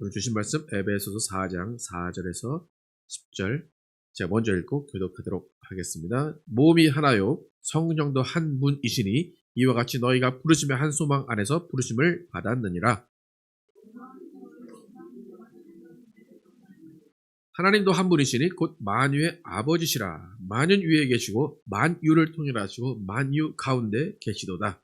오늘 주신 말씀 에베소서 4장 4절에서 10절 제가 먼저 읽고 교독하도록 하겠습니다. 몸이 하나요 성령도 한 분이시니 이와 같이 너희가 부르심의 한 소망 안에서 부르심을 받았느니라. 하나님도 한 분이시니 곧 만유의 아버지시라. 만유 위에 계시고 만유를 통일하시고 만유 가운데 계시도다.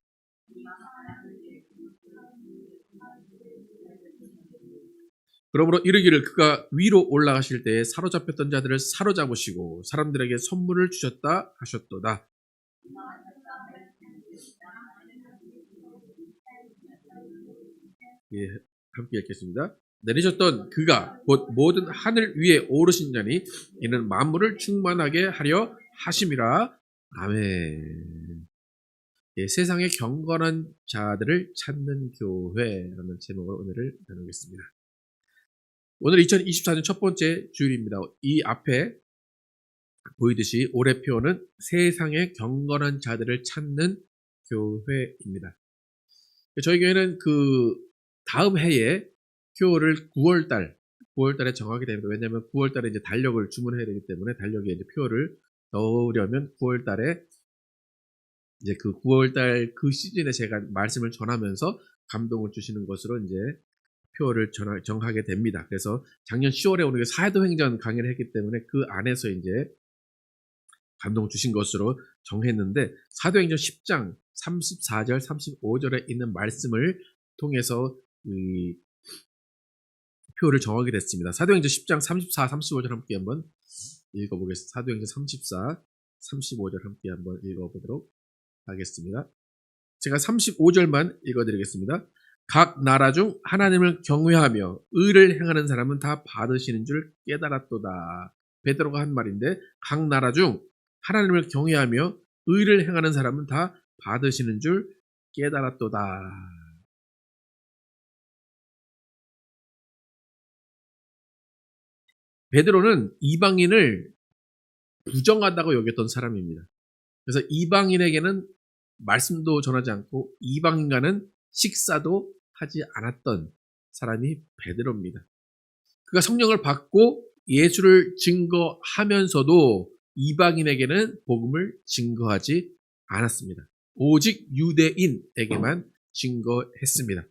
그러므로 이르기를 그가 위로 올라가실 때에 사로잡혔던 자들을 사로잡으시고 사람들에게 선물을 주셨다 하셨도다. 예, 함께 읽겠습니다. 내리셨던 그가 곧 모든 하늘 위에 오르신 자니 이는 만물을 충만하게 하려 하심이라. 아멘. 예, 세상의 경건한 자들을 찾는 교회라는 제목으로 오늘을 나누겠습니다. 오늘 2024년 첫 번째 주일입니다. 이 앞에 보이듯이 올해 표어는 세상의 경건한 자들을 찾는 교회입니다. 저희 교회는 그 다음 해에 표어를 9월달에 정하게 됩니다. 왜냐하면 9월달에 이제 달력을 주문해야 되기 때문에 달력에 이제 표어를 넣으려면 9월달에 이제 그 9월달 그 시즌에 제가 말씀을 전하면서 감동을 주시는 것으로 이제 표어를 정하게 됩니다. 그래서 작년 10월에 오늘 사도행전 강의를 했기 때문에 그 안에서 이제 감동을 주신 것으로 정했는데 사도행전 10장 34절 35절에 있는 말씀을 통해서 이 표를 정하게 됐습니다. 사도행전 10장 34, 35절 함께 한번 읽어보겠습니다. 사도행전 34, 35절 함께 한번 읽어보도록 하겠습니다. 제가 35절만 읽어드리겠습니다. 각 나라 중 하나님을 경외하며 의를 행하는 사람은 다 받으시는 줄 깨달았도다. 베드로가 한 말인데 각 나라 중 하나님을 경외하며 의를 행하는 사람은 다 받으시는 줄 깨달았도다. 베드로는 이방인을 부정하다고 여겼던 사람입니다. 그래서 이방인에게는 말씀도 전하지 않고 이방인과는 식사도 하지 않았던 사람이 베드로입니다. 그가 성령을 받고 예수를 증거하면서도 이방인에게는 복음을 증거하지 않았습니다. 오직 유대인에게만 증거했습니다.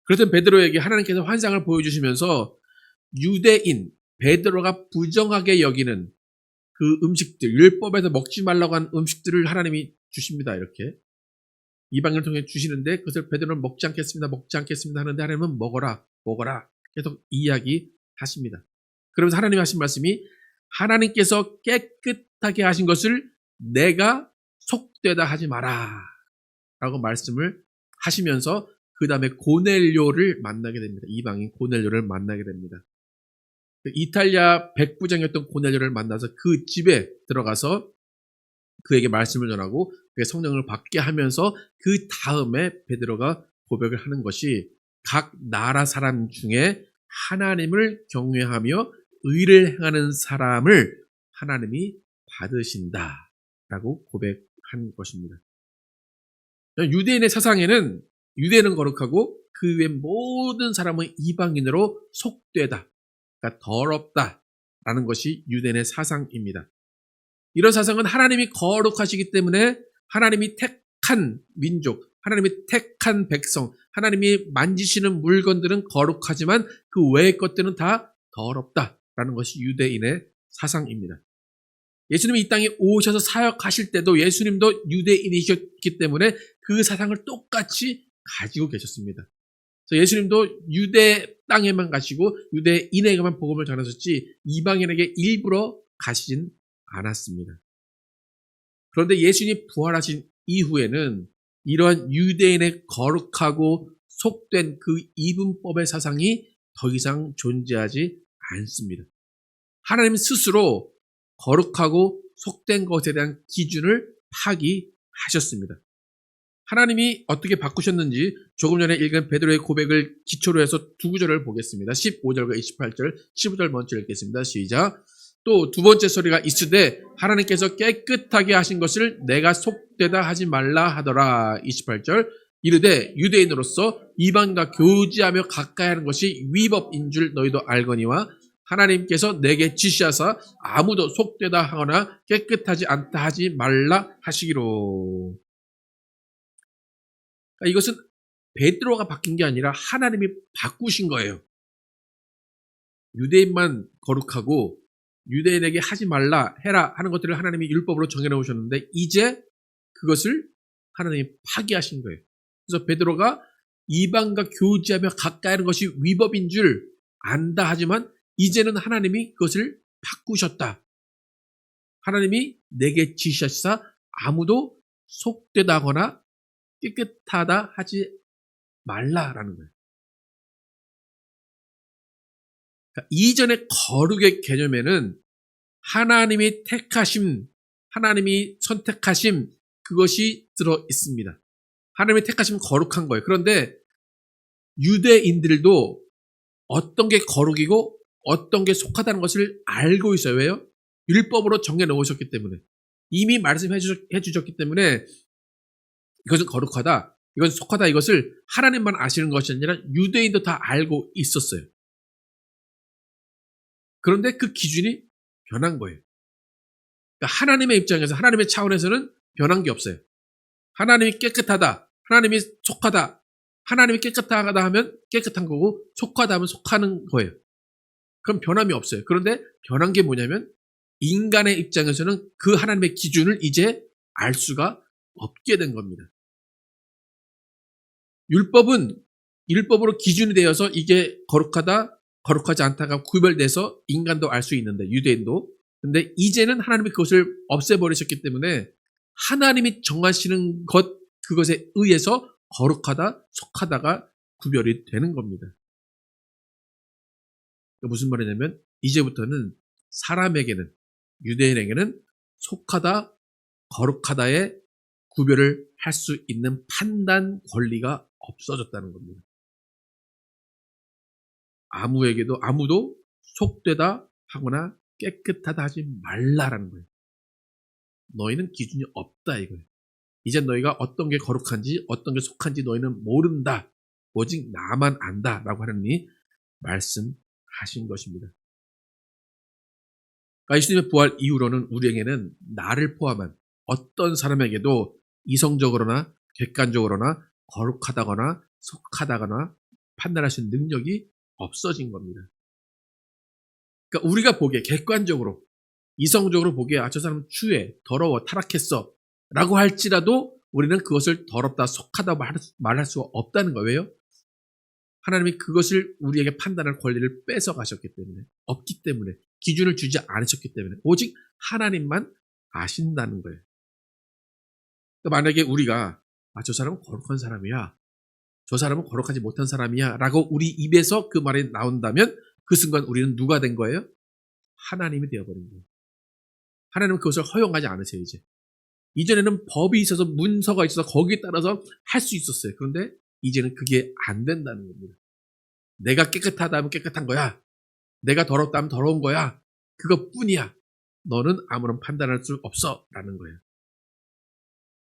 그렇던 베드로에게 하나님께서 환상을 보여주시면서 유대인 베드로가 부정하게 여기는 그 음식들, 율법에서 먹지 말라고 한 음식들을 하나님이 주십니다. 이렇게 이방인을 통해 주시는데 그것을 베드로는 먹지 않겠습니다 하는데 하나님은 먹어라 계속 이야기하십니다. 그러면서 하나님이 하신 말씀이 하나님께서 깨끗하게 하신 것을 내가 속되다 하지 마라 라고 말씀을 하시면서 그 다음에 고넬료를 만나게 됩니다. 이방인 고넬료를 만나게 됩니다. 이탈리아 백부장이었던 고넬료를 만나서 그 집에 들어가서 그에게 말씀을 전하고 그의 성령을 받게 하면서 그 다음에 베드로가 고백을 하는 것이 각 나라 사람 중에 하나님을 경외하며 의를 행하는 사람을 하나님이 받으신다라고 고백한 것입니다. 유대인의 사상에는 유대인은 거룩하고 그 외 모든 사람은 이방인으로 속되다, 그러니까 더럽다라는 것이 유대인의 사상입니다. 이런 사상은 하나님이 거룩하시기 때문에 하나님이 택한 민족, 하나님이 택한 백성, 하나님이 만지시는 물건들은 거룩하지만 그 외의 것들은 다 더럽다라는 것이 유대인의 사상입니다. 예수님이 이 땅에 오셔서 사역하실 때도 예수님도 유대인이셨기 때문에 그 사상을 똑같이 가지고 계셨습니다. 그래서 예수님도 유대 땅에만 가시고 유대인에게만 복음을 전하셨지 이방인에게 일부러 가시진 않았습니다. 그런데 예수님이 부활하신 이후에는 이러한 유대인의 거룩하고 속된 그 이분법의 사상이 더 이상 존재하지 않습니다. 하나님 스스로 거룩하고 속된 것에 대한 기준을 파기하셨습니다. 하나님이 어떻게 바꾸셨는지 조금 전에 읽은 베드로의 고백을 기초로 해서 두 구절을 보겠습니다. 15절과 28절, 15절 먼저 읽겠습니다. 시작. 또 두 번째 소리가 있으되 하나님께서 깨끗하게 하신 것을 내가 속되다 하지 말라 하더라. 28절. 이르되 유대인으로서 이방과 교제하며 가까이 하는 것이 위법인 줄 너희도 알거니와 하나님께서 내게 지시하사 아무도 속되다 하거나 깨끗하지 않다 하지 말라 하시기로. 그러니까 이것은 베드로가 바뀐 게 아니라 하나님이 바꾸신 거예요. 유대인만 거룩하고 유대인에게 하지 말라 해라 하는 것들을 하나님이 율법으로 정해놓으셨는데 이제 그것을 하나님이 파기하신 거예요. 그래서 베드로가 이방과 교제하며 가까이 하는 것이 위법인 줄 안다 하지만 이제는 하나님이 그것을 바꾸셨다. 하나님이 내게 지시하시사 아무도 속되다거나 깨끗하다 하지 말라라는 거예요. 그러니까 이전의 거룩의 개념에는 하나님이 택하심, 하나님이 선택하심 그것이 들어 있습니다. 하나님이 택하시면 거룩한 거예요. 그런데 유대인들도 어떤 게 거룩이고 어떤 게 속하다는 것을 알고 있어요. 왜요? 율법으로 정해 놓으셨기 때문에. 이미 말씀해 주셨기 때문에 이것은 거룩하다, 이것은 속하다 이것을 하나님만 아시는 것이 아니라 유대인도 다 알고 있었어요. 그런데 그 기준이 변한 거예요. 그러니까 하나님의 입장에서 하나님의 차원에서는 변한 게 없어요. 하나님이 깨끗하다, 하나님이 속하다, 하나님이 깨끗하다 하면 깨끗한 거고 속하다 하면 속하는 거예요. 그럼 변함이 없어요. 그런데 변한 게 뭐냐면 인간의 입장에서는 그 하나님의 기준을 이제 알 수가 없게 된 겁니다. 율법은 율법으로 기준이 되어서 이게 거룩하다, 거룩하지 않다가 구별돼서 인간도 알 수 있는데 유대인도. 근데 이제는 하나님이 그것을 없애버리셨기 때문에 하나님이 정하시는 것 그것에 의해서 거룩하다, 속하다가 구별이 되는 겁니다. 무슨 말이냐면 이제부터는 사람에게는 유대인에게는 속하다, 거룩하다의 구별을 할 수 있는 판단 권리가 없어졌다는 겁니다. 아무도 속되다 하거나 깨끗하다 하지 말라라는 거예요. 너희는 기준이 없다 이거예요. 이제 너희가 어떤 게 거룩한지 어떤 게 속한지 너희는 모른다. 오직 나만 안다 라고 하나님이 말씀하신 것입니다. 그러니까 예수님의 부활 이후로는 우리에게는 나를 포함한 어떤 사람에게도 이성적으로나 객관적으로나 거룩하다거나 속하다거나 판단할 수 있는 능력이 없어진 겁니다. 그러니까 우리가 보기에 객관적으로 이성적으로 보기에 저 사람은 추해, 더러워, 타락했어 라고 할지라도 우리는 그것을 더럽다, 속하다 말할 수가 없다는 거예요. 왜요? 하나님이 그것을 우리에게 판단할 권리를 뺏어가셨기 때문에, 없기 때문에, 기준을 주지 않으셨기 때문에 오직 하나님만 아신다는 거예요. 그러니까 만약에 우리가 저 사람은 거룩한 사람이야, 저 사람은 거룩하지 못한 사람이야 라고 우리 입에서 그 말이 나온다면 그 순간 우리는 누가 된 거예요? 하나님이 되어버린 거예요. 하나님은 그것을 허용하지 않으세요. 이전에는 법이 있어서 문서가 있어서 거기에 따라서 할 수 있었어요. 그런데 이제는 그게 안 된다는 겁니다. 내가 깨끗하다 하면 깨끗한 거야. 내가 더럽다 하면 더러운 거야. 그것뿐이야. 너는 아무런 판단할 수 없어 라는 거예요.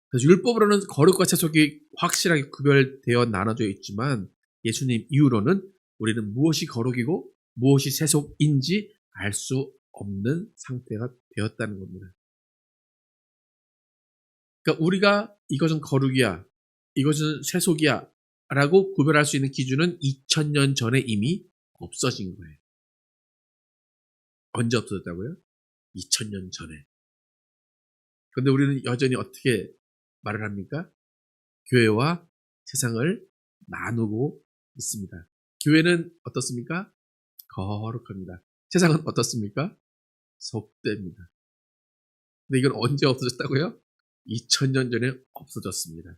그래서 율법으로는 거룩과 세속이 확실하게 구별되어 나눠져 있지만 예수님 이후로는 우리는 무엇이 거룩이고 무엇이 세속인지 알 수 없는 상태가 되었다는 겁니다. 그러니까 우리가 이것은 거룩이야, 이것은 세속이야 라고 구별할 수 있는 기준은 2000년 전에 이미 없어진 거예요. 언제 없어졌다고요? 2000년 전에. 그런데 우리는 여전히 어떻게 말을 합니까? 교회와 세상을 나누고 있습니다. 교회는 어떻습니까? 거룩합니다. 세상은 어떻습니까? 속됩니다. 근데 이건 언제 없어졌다고요? 2000년 전에 없어졌습니다.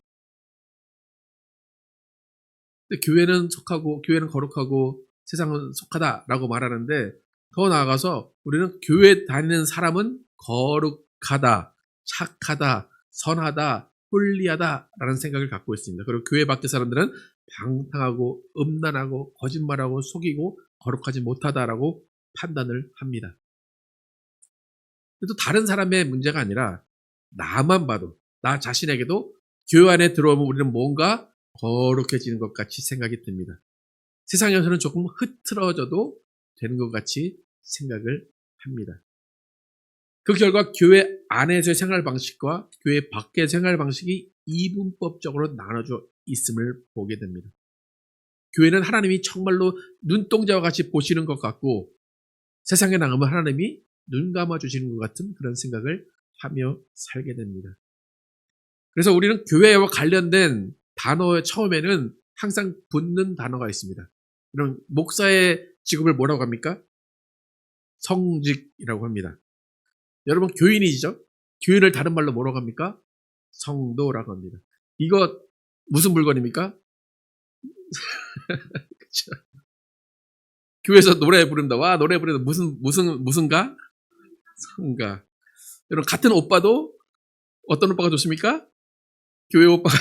근데 교회는 속하고 교회는 거룩하고 세상은 속하다라고 말하는데 더 나아가서 우리는 교회 다니는 사람은 거룩하다, 착하다, 선하다, 홀리하다라는 생각을 갖고 있습니다. 그리고 교회 밖의 사람들은 방탕하고 음란하고 거짓말하고 속이고 거룩하지 못하다라고 판단을 합니다. 또 다른 사람의 문제가 아니라 나만 봐도 나 자신에게도 교회 안에 들어오면 우리는 뭔가 거룩해지는 것 같이 생각이 듭니다. 세상에서는 조금 흐트러져도 되는 것 같이 생각을 합니다. 그 결과 교회 안에서의 생활 방식과 교회 밖의 생활 방식이 이분법적으로 나눠져 있음을 보게 됩니다. 교회는 하나님이 정말로 눈동자와 같이 보시는 것 같고 세상에 나가면 하나님이 눈 감아주시는 것 같은 그런 생각을 하며 살게 됩니다. 그래서 우리는 교회와 관련된 단어의 처음에는 항상 붙는 단어가 있습니다. 그럼 목사의 직업을 뭐라고 합니까? 성직이라고 합니다. 여러분 교인이죠? 교인을 다른 말로 뭐라고 합니까? 성도라고 합니다. 이거 무슨 물건입니까? 그쵸? 교회에서 노래 부릅니다. 와 노래 부르는다. 무슨가? 성가. 여러분 같은 오빠도 어떤 오빠가 좋습니까? 교회 오빠가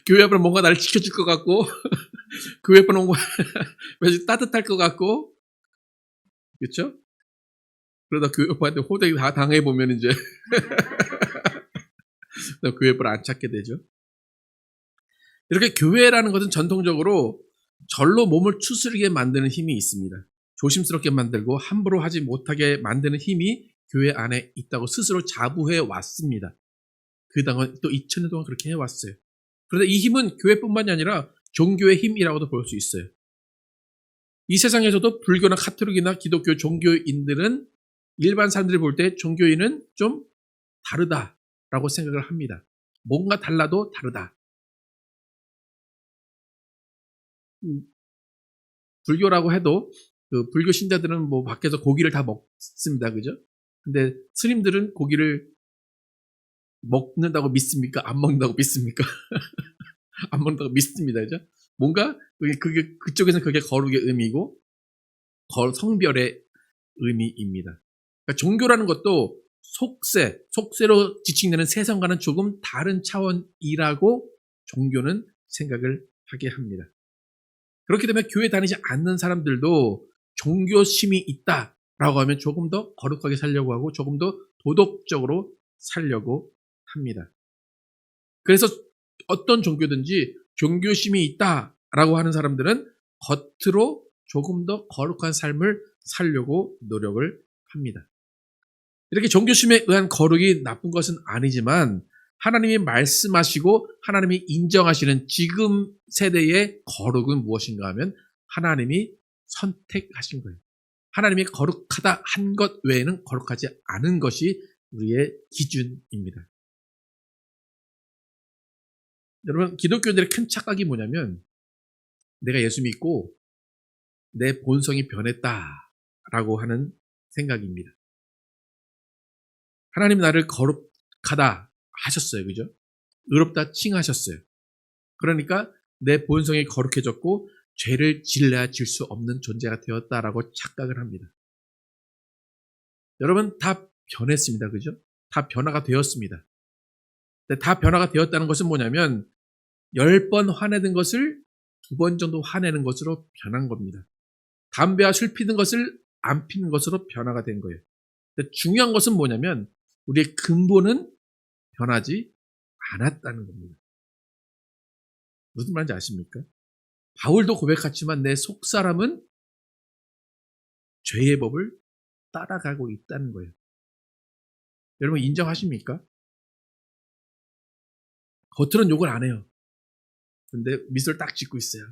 교회 오빠는 뭔가 나를 지켜줄 것 같고 교회 오빠는 뭔가 왠지 따뜻할 것 같고 그렇죠? 그러다 교회 오빠한테 호되게 다 당해보면 이제 교회 오빠를 안 찾게 되죠. 이렇게 교회라는 것은 전통적으로 절로 몸을 추스르게 만드는 힘이 있습니다. 조심스럽게 만들고 함부로 하지 못하게 만드는 힘이 교회 안에 있다고 스스로 자부해 왔습니다. 그 당은 또 2000년 동안 그렇게 해왔어요. 그런데 이 힘은 교회뿐만이 아니라 종교의 힘이라고도 볼 수 있어요. 이 세상에서도 불교나 카톨릭이나 기독교 종교인들은 일반 사람들이 볼 때 종교인은 좀 다르다라고 생각을 합니다. 뭔가 달라도 다르다. 불교라고 해도 그 불교 신자들은 뭐 밖에서 고기를 다 먹습니다. 그죠? 근데 스님들은 고기를 먹는다고 믿습니까? 안 먹는다고 믿습니까? 안 먹는다고 믿습니다. 그죠? 뭔가 그게 그쪽에서는 그게 거룩의 의미고 성별의 의미입니다. 그러니까 종교라는 것도 속세로 지칭되는 세상과는 조금 다른 차원이라고 종교는 생각을 하게 합니다. 그렇기 때문에 교회 다니지 않는 사람들도 종교심이 있다라고 하면 조금 더 거룩하게 살려고 하고 조금 더 도덕적으로 살려고 합니다. 그래서 어떤 종교든지 종교심이 있다라고 하는 사람들은 겉으로 조금 더 거룩한 삶을 살려고 노력을 합니다. 이렇게 종교심에 의한 거룩이 나쁜 것은 아니지만 하나님이 말씀하시고 하나님이 인정하시는 지금 세대의 거룩은 무엇인가 하면 하나님이 선택하신 거예요. 하나님이 거룩하다 한 것 외에는 거룩하지 않은 것이 우리의 기준입니다. 여러분 기독교인들의 큰 착각이 뭐냐면 내가 예수 믿고 내 본성이 변했다라고 하는 생각입니다. 하나님 나를 거룩하다 하셨어요. 그죠? 의롭다 칭하셨어요. 그러니까 내 본성이 거룩해졌고 죄를 질러야 질 수 없는 존재가 되었다라고 착각을 합니다. 여러분 다 변했습니다. 그죠? 다 변화가 되었습니다. 근데 다 변화가 되었다는 것은 뭐냐면 10번 화내는 것을 2번 정도 화내는 것으로 변한 겁니다. 담배와 술 피는 것을 안 피는 것으로 변화가 된 거예요. 근데 중요한 것은 뭐냐면 우리의 근본은 변하지 않았다는 겁니다. 무슨 말인지 아십니까? 바울도 고백했지만 내 속사람은 죄의 법을 따라가고 있다는 거예요. 여러분 인정하십니까? 겉으로는 욕을 안 해요. 근데 미소를 딱 짓고 있어요.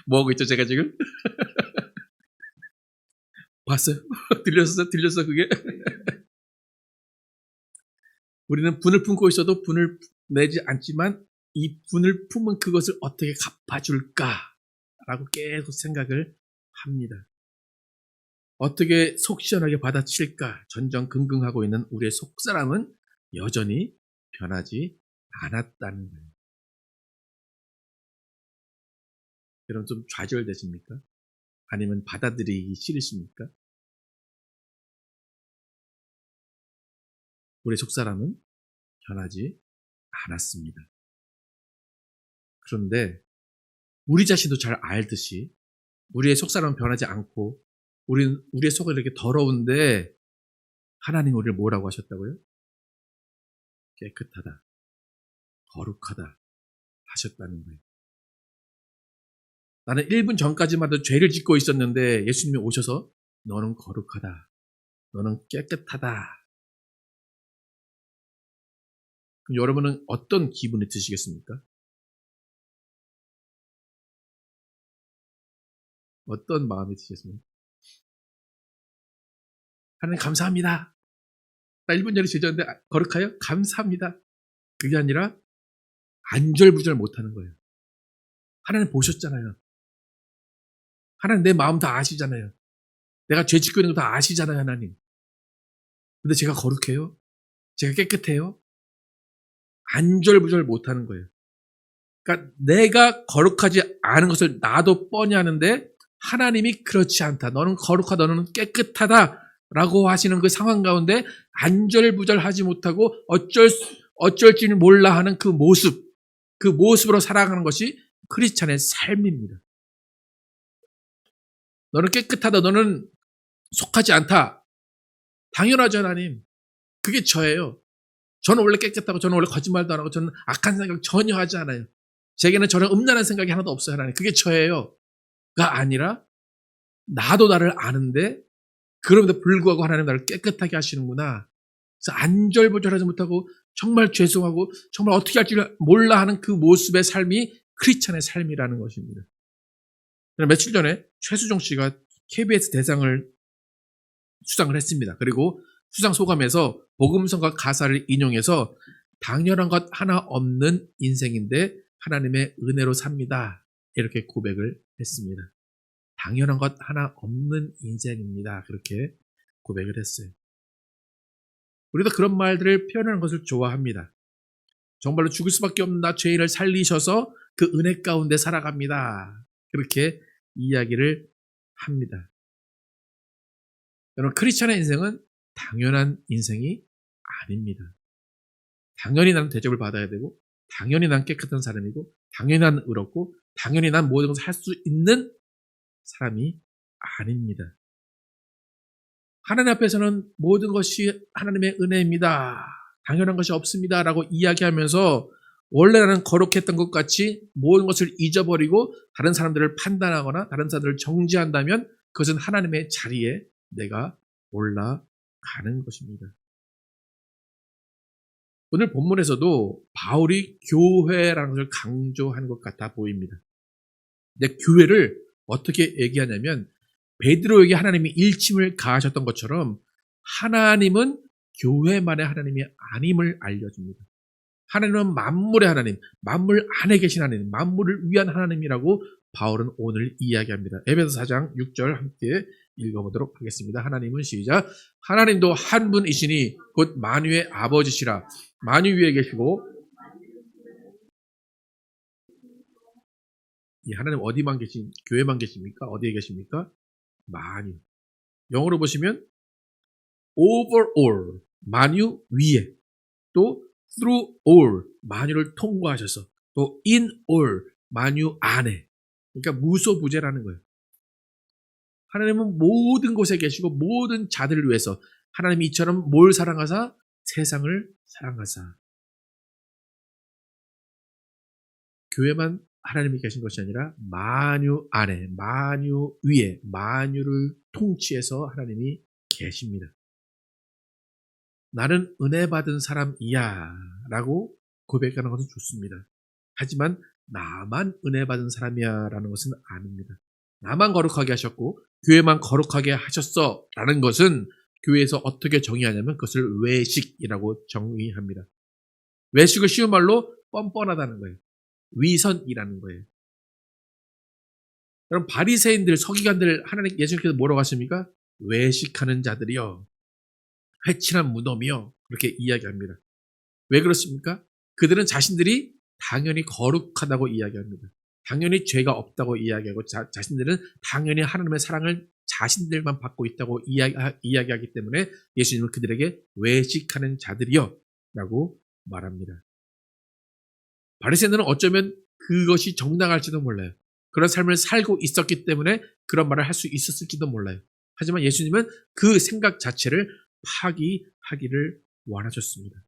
뭐하고 있죠 제가 지금? 봤어요? 들렸어 그게? 우리는 분을 품고 있어도 분을 내지 않지만 이 분을 품은 그것을 어떻게 갚아줄까라고 계속 생각을 합니다. 어떻게 속 시원하게 받아칠까 전전긍긍하고 있는 우리의 속사람은 여전히 변하지 않았다는 거예요. 여러분 좀 좌절되십니까? 아니면 받아들이기 싫으십니까? 우리의 속사람은 변하지 않았습니다. 그런데 우리 자신도 잘 알듯이 우리의 속사람은 변하지 않고 우리의 속은 이렇게 더러운데 하나님 우리를 뭐라고 하셨다고요? 깨끗하다, 거룩하다 하셨다는 거예요. 나는 1분 전까지만 해도 죄를 짓고 있었는데 예수님이 오셔서 너는 거룩하다, 너는 깨끗하다. 그럼 여러분은 어떤 기분이 드시겠습니까? 어떤 마음이 드시겠습니까? 하나님 감사합니다. 나 1분 전에 죄 졌는데 거룩하여? 감사합니다. 그게 아니라 안절부절 못하는 거예요. 하나님 보셨잖아요. 하나님 내 마음 다 아시잖아요. 내가 죄 짓고 있는 거 다 아시잖아요, 하나님. 근데 제가 거룩해요? 제가 깨끗해요? 안절부절 못하는 거예요. 그러니까 내가 거룩하지 않은 것을 나도 뻔히 아는데 하나님이 그렇지 않다. 너는 거룩하다. 너는 깨끗하다. 라고 하시는 그 상황 가운데 안절부절하지 못하고 어쩔지는 몰라 하는 그 모습으로 살아가는 것이 크리스찬의 삶입니다. 너는 깨끗하다. 너는 속하지 않다. 당연하죠, 하나님. 그게 저예요. 저는 원래 깨끗하고 저는 원래 거짓말도 안 하고 저는 악한 생각 전혀 하지 않아요. 제게는 저런 음란한 생각이 하나도 없어요, 하나님. 그게 저예요.가 아니라 나도 나를 아는데 그럼에도 불구하고 하나님 나를 깨끗하게 하시는구나. 그래서 안절부절하지 못하고 정말 죄송하고 정말 어떻게 할지 몰라 하는 그 모습의 삶이 크리스찬의 삶이라는 것입니다. 며칠 전에 최수종 씨가 KBS 대상을 수상을 했습니다. 그리고 수상 소감에서 복음성과 가사를 인용해서 당연한 것 하나 없는 인생인데 하나님의 은혜로 삽니다. 이렇게 고백을 했습니다. 당연한 것 하나 없는 인생입니다. 그렇게 고백을 했어요. 우리도 그런 말들을 표현하는 것을 좋아합니다. 정말로 죽을 수밖에 없는 나 죄인을 살리셔서 그 은혜 가운데 살아갑니다. 그렇게 이야기를 합니다. 여러분, 크리스찬의 인생은 당연한 인생이 아닙니다. 당연히 나는 대접을 받아야 되고 당연히 난 깨끗한 사람이고 당연히 난 의롭고 당연히 난 모든 것을 할 수 있는 사람이 아닙니다. 하나님 앞에서는 모든 것이 하나님의 은혜입니다. 당연한 것이 없습니다. 라고 이야기하면서 원래 나는 거룩했던 것 같이 모든 것을 잊어버리고 다른 사람들을 판단하거나 다른 사람들을 정죄한다면 그것은 하나님의 자리에 내가 올라가는 것입니다. 오늘 본문에서도 바울이 교회라는 것을 강조하는 것 같아 보입니다. 근데 교회를 어떻게 얘기하냐면 베드로에게 하나님이 일침을 가하셨던 것처럼 하나님은 교회만의 하나님이 아님을 알려줍니다. 하나님은 만물의 하나님, 만물 안에 계신 하나님, 만물을 위한 하나님이라고 바울은 오늘 이야기합니다. 에베소 4장 6절 함께 읽어보도록 하겠습니다. 하나님은 시작. 하나님도 한 분이시니 곧 만유의 아버지시라. 만유 위에 계시고 이 하나님 어디만 교회만 계십니까? 어디에 계십니까? 만유. 영어로 보시면 over all, 만유 위에, 또 through all, 만유를 통과하셔서, 또 in all, 만유 안에. 그러니까 무소부재라는 거예요. 하나님은 모든 곳에 계시고 모든 자들을 위해서 하나님이 이처럼 뭘 사랑하사? 세상을 사랑하사. 교회만 하나님이 계신 것이 아니라 만유 안에, 만유 위에, 만유를 통치해서 하나님이 계십니다. 나는 은혜 받은 사람이야 라고 고백하는 것은 좋습니다. 하지만 나만 은혜 받은 사람이야 라는 것은 아닙니다. 나만 거룩하게 하셨고 교회만 거룩하게 하셨어 라는 것은 교회에서 어떻게 정의하냐면 그것을 외식이라고 정의합니다. 외식을 쉬운 말로 뻔뻔하다는 거예요. 위선이라는 거예요. 여러분, 바리새인들, 서기관들 하나님 예수님께서 뭐라고 하십니까? 외식하는 자들이요, 회칠한 무덤이요, 그렇게 이야기합니다. 왜 그렇습니까? 그들은 자신들이 당연히 거룩하다고 이야기합니다. 당연히 죄가 없다고 이야기하고 자신들은 당연히 하나님의 사랑을 자신들만 받고 있다고 이야기하기 때문에 예수님은 그들에게 외식하는 자들이요 라고 말합니다. 바리새인들은 어쩌면 그것이 정당할지도 몰라요. 그런 삶을 살고 있었기 때문에 그런 말을 할 수 있었을지도 몰라요. 하지만 예수님은 그 생각 자체를 파기하기를 원하셨습니다.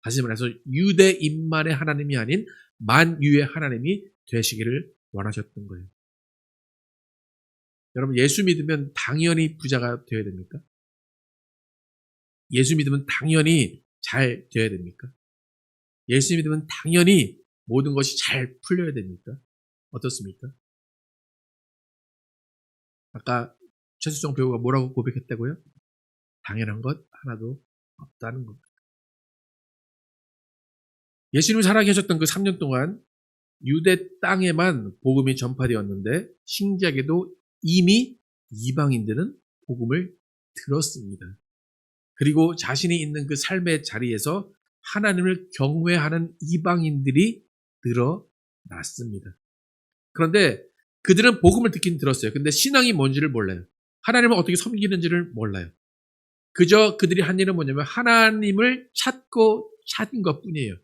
다시 말해서 유대인만의 하나님이 아닌 만유의 하나님이 되시기를 원하셨던 거예요. 여러분, 예수 믿으면 당연히 부자가 되어야 됩니까? 예수 믿으면 당연히 잘 되어야 됩니까? 예수 믿으면 당연히 모든 것이 잘 풀려야 됩니까? 어떻습니까? 아까 최수정 배우가 뭐라고 고백했다고요? 당연한 것 하나도 없다는 겁니다. 예수님이 살아계셨던 그 3년 동안 유대 땅에만 복음이 전파되었는데 신기하게도 이미 이방인들은 복음을 들었습니다. 그리고 자신이 있는 그 삶의 자리에서 하나님을 경외하는 이방인들이 늘어났습니다. 그런데 그들은 복음을 듣긴 들었어요. 근데 신앙이 뭔지를 몰라요. 하나님을 어떻게 섬기는지를 몰라요. 그저 그들이 한 일은 뭐냐면 하나님을 찾고 찾은 것뿐이에요.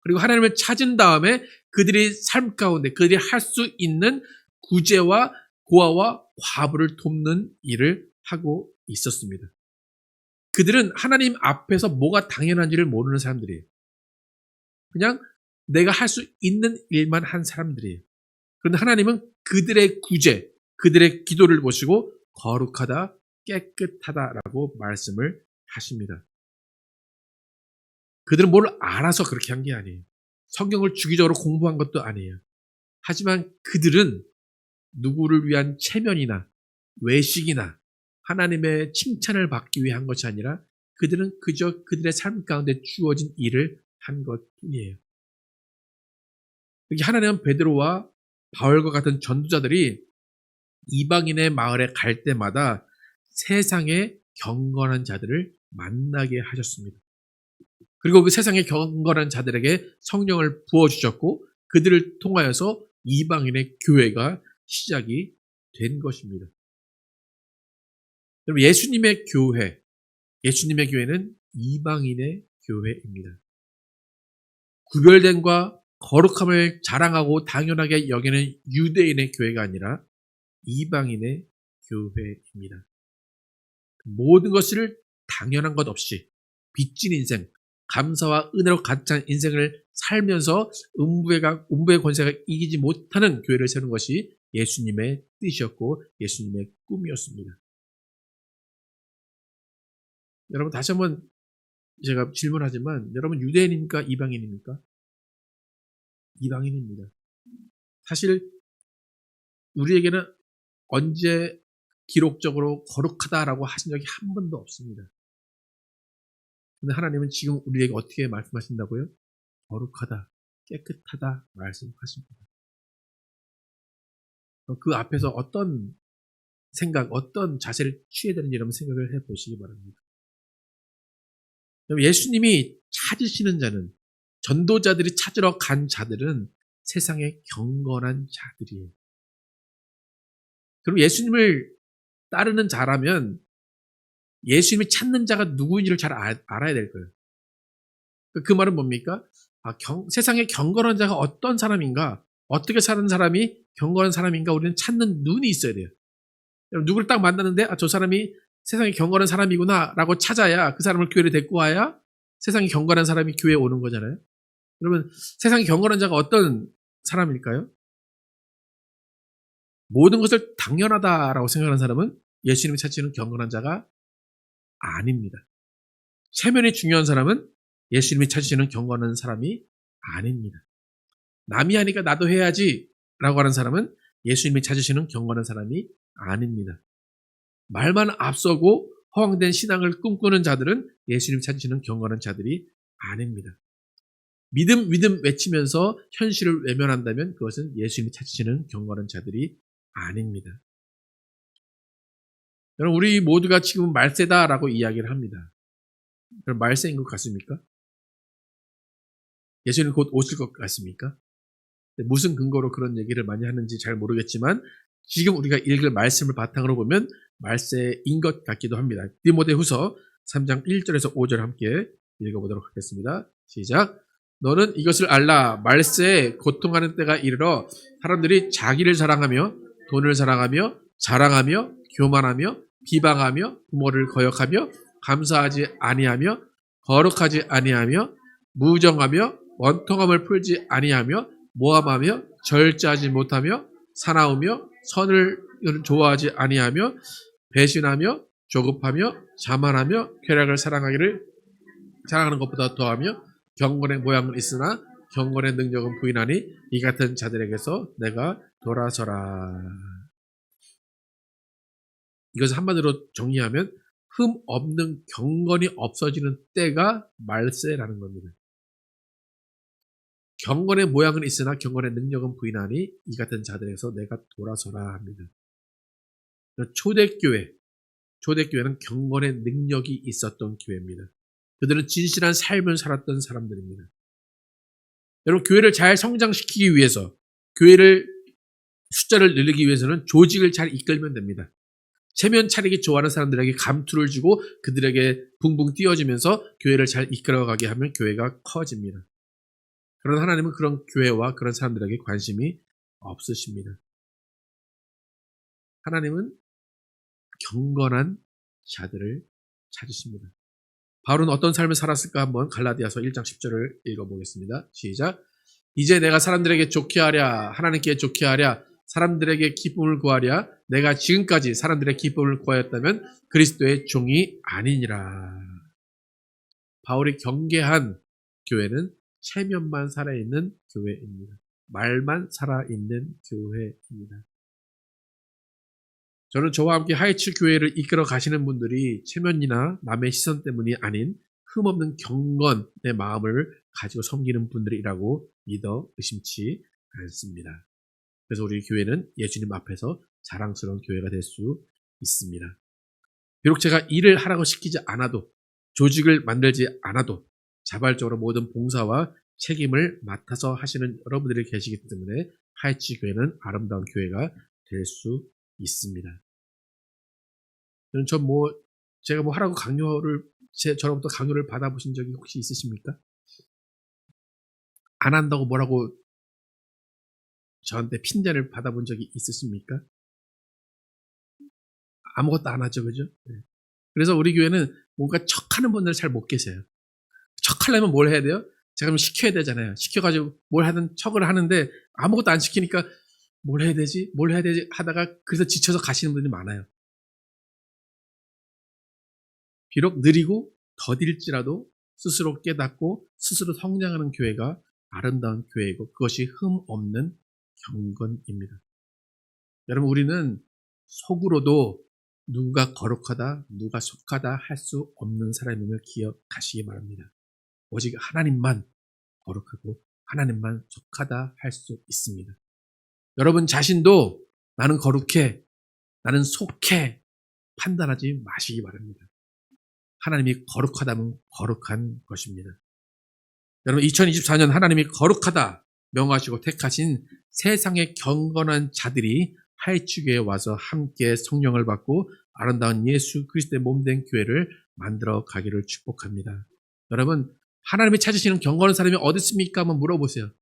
그리고 하나님을 찾은 다음에 그들이 삶 가운데 그들이 할 수 있는 구제와 고아와 과부를 돕는 일을 하고 있었습니다. 그들은 하나님 앞에서 뭐가 당연한지를 모르는 사람들이에요. 그냥 내가 할 수 있는 일만 한 사람들이에요. 그런데 하나님은 그들의 구제, 그들의 기도를 보시고 거룩하다, 깨끗하다라고 말씀을 하십니다. 그들은 뭘 알아서 그렇게 한 게 아니에요. 성경을 주기적으로 공부한 것도 아니에요. 하지만 그들은 누구를 위한 체면이나 외식이나 하나님의 칭찬을 받기 위해 한 것이 아니라 그들은 그저 그들의 삶 가운데 주어진 일을 한 것뿐이에요. 여기 하나님은 베드로와 바울과 같은 전도자들이 이방인의 마을에 갈 때마다 세상의 경건한 자들을 만나게 하셨습니다. 그리고 그 세상의 경건한 자들에게 성령을 부어주셨고 그들을 통하여서 이방인의 교회가 시작이 된 것입니다. 여러분, 예수님의 교회는 이방인의 교회입니다. 구별됨과 거룩함을 자랑하고 당연하게 여기는 유대인의 교회가 아니라 이방인의 교회입니다. 모든 것을 당연한 것 없이 빚진 인생, 감사와 은혜로 가득 찬 인생을 살면서 음부의 권세가 이기지 못하는 교회를 세우는 것이 예수님의 뜻이었고 예수님의 꿈이었습니다. 여러분, 다시 한번 제가 질문하지만 여러분 유대인입니까? 이방인입니까? 이방인입니다. 사실 우리에게는 언제 기록적으로 거룩하다라고 하신 적이 한 번도 없습니다. 근데 하나님은 지금 우리에게 어떻게 말씀하신다고요? 거룩하다, 깨끗하다 말씀하십니다. 그 앞에서 어떤 생각, 어떤 자세를 취해야 되는지 여러분 생각을 해보시기 바랍니다. 예수님이 찾으시는 자는, 전도자들이 찾으러 간 자들은 세상의 경건한 자들이에요. 그럼 예수님을 따르는 자라면 예수님이 찾는 자가 누구인지를 잘 알아야 될 거예요. 그 말은 뭡니까? 세상의 경건한 자가 어떤 사람인가, 어떻게 사는 사람이 경건한 사람인가 우리는 찾는 눈이 있어야 돼요. 누구를 딱 만났는데 저 사람이 세상에 경건한 사람이구나 라고 찾아야 그 사람을 교회에 데리고 와야 세상에 경건한 사람이 교회에 오는 거잖아요. 여러분, 세상에 경건한 자가 어떤 사람일까요? 모든 것을 당연하다라고 생각하는 사람은 예수님이 찾으시는 경건한 자가 아닙니다. 체면이 중요한 사람은 예수님이 찾으시는 경건한 사람이 아닙니다. 남이 하니까 나도 해야지 라고 하는 사람은 예수님이 찾으시는 경건한 사람이 아닙니다. 말만 앞서고 허황된 신앙을 꿈꾸는 자들은 예수님 찾으시는 경건한 자들이 아닙니다. 믿음 외치면서 현실을 외면한다면 그것은 예수님이 찾으시는 경건한 자들이 아닙니다. 여러분, 우리 모두가 지금 말세다라고 이야기를 합니다. 그럼 말세인 것 같습니까? 예수님 곧 오실 것 같습니까? 무슨 근거로 그런 얘기를 많이 하는지 잘 모르겠지만 지금 우리가 읽을 말씀을 바탕으로 보면 말세인 것 같기도 합니다. 디모데후서 3장 1절에서 5절 함께 읽어보도록 하겠습니다. 시작. 너는 이것을 알라. 말세에 고통하는 때가 이르러 사람들이 자기를 사랑하며 돈을 사랑하며 자랑하며 교만하며 비방하며 부모를 거역하며 감사하지 아니하며 거룩하지 아니하며 무정하며 원통함을 풀지 아니하며 모함하며 절제하지 못하며 사나우며 선을 좋아하지 아니하며 배신하며 조급하며 자만하며 쾌락을 사랑하는 것보다 더하며 경건의 모양은 있으나 경건의 능력은 부인하니 이 같은 자들에게서 내가 돌아서라. 이것을 한마디로 정리하면 흠 없는 경건이 없어지는 때가 말세라는 겁니다. 경건의 모양은 있으나 경건의 능력은 부인하니 이 같은 자들에게서 내가 돌아서라 합니다. 초대교회는 경건의 능력이 있었던 교회입니다. 그들은 진실한 삶을 살았던 사람들입니다. 여러분, 교회를 잘 성장시키기 위해서, 교회를 숫자를 늘리기 위해서는 조직을 잘 이끌면 됩니다. 체면 차리기 좋아하는 사람들에게 감투를 주고 그들에게 붕붕 띄워주면서 교회를 잘 이끌어가게 하면 교회가 커집니다. 그러나 하나님은 그런 교회와 그런 사람들에게 관심이 없으십니다. 하나님은 경건한 자들을 찾으십니다. 바울은 어떤 삶을 살았을까 한번 갈라디아서 1장 10절을 읽어보겠습니다. 시작. 이제 내가 사람들에게 좋게 하랴, 하나님께 좋게 하랴, 사람들에게 기쁨을 구하랴, 내가 지금까지 사람들의 기쁨을 구하였다면 그리스도의 종이 아니니라. 바울이 경계한 교회는 체면만 살아있는 교회입니다. 말만 살아있는 교회입니다. 저는 저와 함께 하이츠 교회를 이끌어 가시는 분들이 체면이나 남의 시선 때문이 아닌 흠없는 경건의 마음을 가지고 섬기는 분들이라고 믿어 의심치 않습니다. 그래서 우리 교회는 예수님 앞에서 자랑스러운 교회가 될 수 있습니다. 비록 제가 일을 하라고 시키지 않아도, 조직을 만들지 않아도 자발적으로 모든 봉사와 책임을 맡아서 하시는 여러분들이 계시기 때문에 하이츠 교회는 아름다운 교회가 될 수 있습니다. 제가 하라고 저로부터 강요를 받아보신 적이 혹시 있으십니까? 안 한다고 뭐라고 저한테 핀잔을 받아본 적이 있으십니까? 아무것도 안 하죠, 그죠? 네. 그래서 우리 교회는 뭔가 척하는 분들 잘 못 계세요. 척하려면 뭘 해야 돼요? 제가 좀 시켜야 되잖아요. 시켜가지고 뭘 하든 척을 하는데 아무것도 안 시키니까 뭘 해야 되지 하다가 그래서 지쳐서 가시는 분들이 많아요. 비록 느리고 더딜지라도 스스로 깨닫고 스스로 성장하는 교회가 아름다운 교회이고 그것이 흠 없는 경건입니다. 여러분, 우리는 속으로도 누가 거룩하다, 누가 속하다 할 수 없는 사람임을 기억하시기 바랍니다. 오직 하나님만 거룩하고 하나님만 속하다 할 수 있습니다. 여러분 자신도 나는 거룩해, 나는 속해 판단하지 마시기 바랍니다. 하나님이 거룩하다면 거룩한 것입니다. 여러분, 2024년 하나님이 거룩하다 명하시고 택하신 세상의 경건한 자들이 하이츠교회에 와서 함께 성령을 받고 아름다운 예수 그리스도의 몸된 교회를 만들어 가기를 축복합니다. 여러분, 하나님이 찾으시는 경건한 사람이 어디 있습니까? 한번 물어보세요.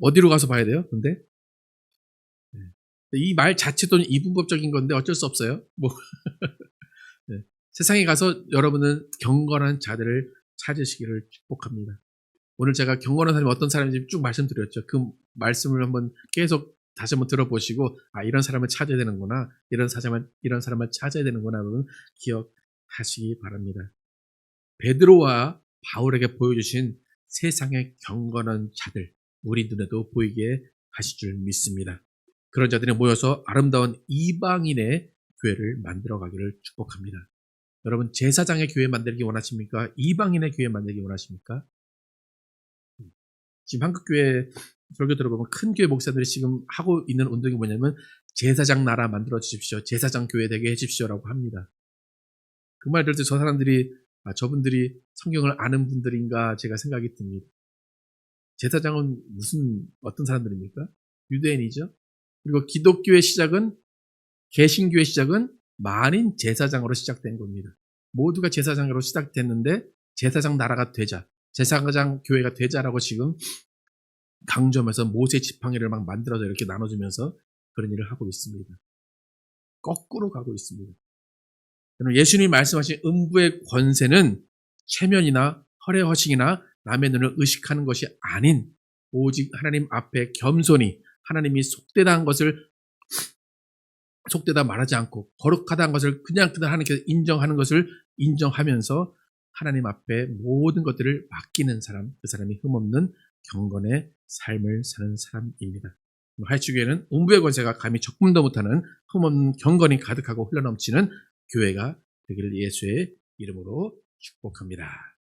어디로 가서 봐야 돼요? 근데 이 말 자체도 이분법적인 건데 어쩔 수 없어요. 네. 세상에 가서 여러분은 경건한 자들을 찾으시기를 축복합니다. 오늘 제가 경건한 사람이 어떤 사람인지 쭉 말씀드렸죠. 그 말씀을 한번 계속 다시 한번 들어보시고, 이런 사람을 찾아야 되는구나, 이런 사람을 찾아야 되는구나, 여러분 기억하시기 바랍니다. 베드로와 바울에게 보여주신 세상의 경건한 자들, 우리 눈에도 보이게 하실 줄 믿습니다. 그런 자들이 모여서 아름다운 이방인의 교회를 만들어 가기를 축복합니다. 여러분, 제사장의 교회 만들기 원하십니까? 이방인의 교회 만들기 원하십니까? 지금 한국교회 설교 들어보면 큰 교회 목사들이 지금 하고 있는 운동이 뭐냐면 제사장 나라 만들어 주십시오, 제사장 교회 되게 해주십시오라고 합니다. 그 말 들을 때 저 사람들이 저분들이 성경을 아는 분들인가 제가 생각이 듭니다. 제사장은 어떤 사람들입니까? 유대인이죠. 그리고 기독교의 시작은, 개신교의 시작은 만인 제사장으로 시작된 겁니다. 모두가 제사장으로 시작됐는데 제사장 나라가 되자, 제사장 교회가 되자라고 지금 강조하면서 모세 지팡이를 막 만들어서 이렇게 나눠주면서 그런 일을 하고 있습니다. 거꾸로 가고 있습니다. 예수님이 말씀하신 음부의 권세는 체면이나 허례허식이나 남의 눈을 의식하는 것이 아닌 오직 하나님 앞에 겸손히 하나님이 속되다 말하지 않고 거룩하다는 것을 그냥 하나님께서 인정하는 것을 인정하면서 하나님 앞에 모든 것들을 맡기는 사람, 그 사람이 흠없는 경건의 삶을 사는 사람입니다. 하이축교회는 음부의 권세가 감히 적금도 못하는 흠없는 경건이 가득하고 흘러넘치는 교회가 되기를 예수의 이름으로 축복합니다.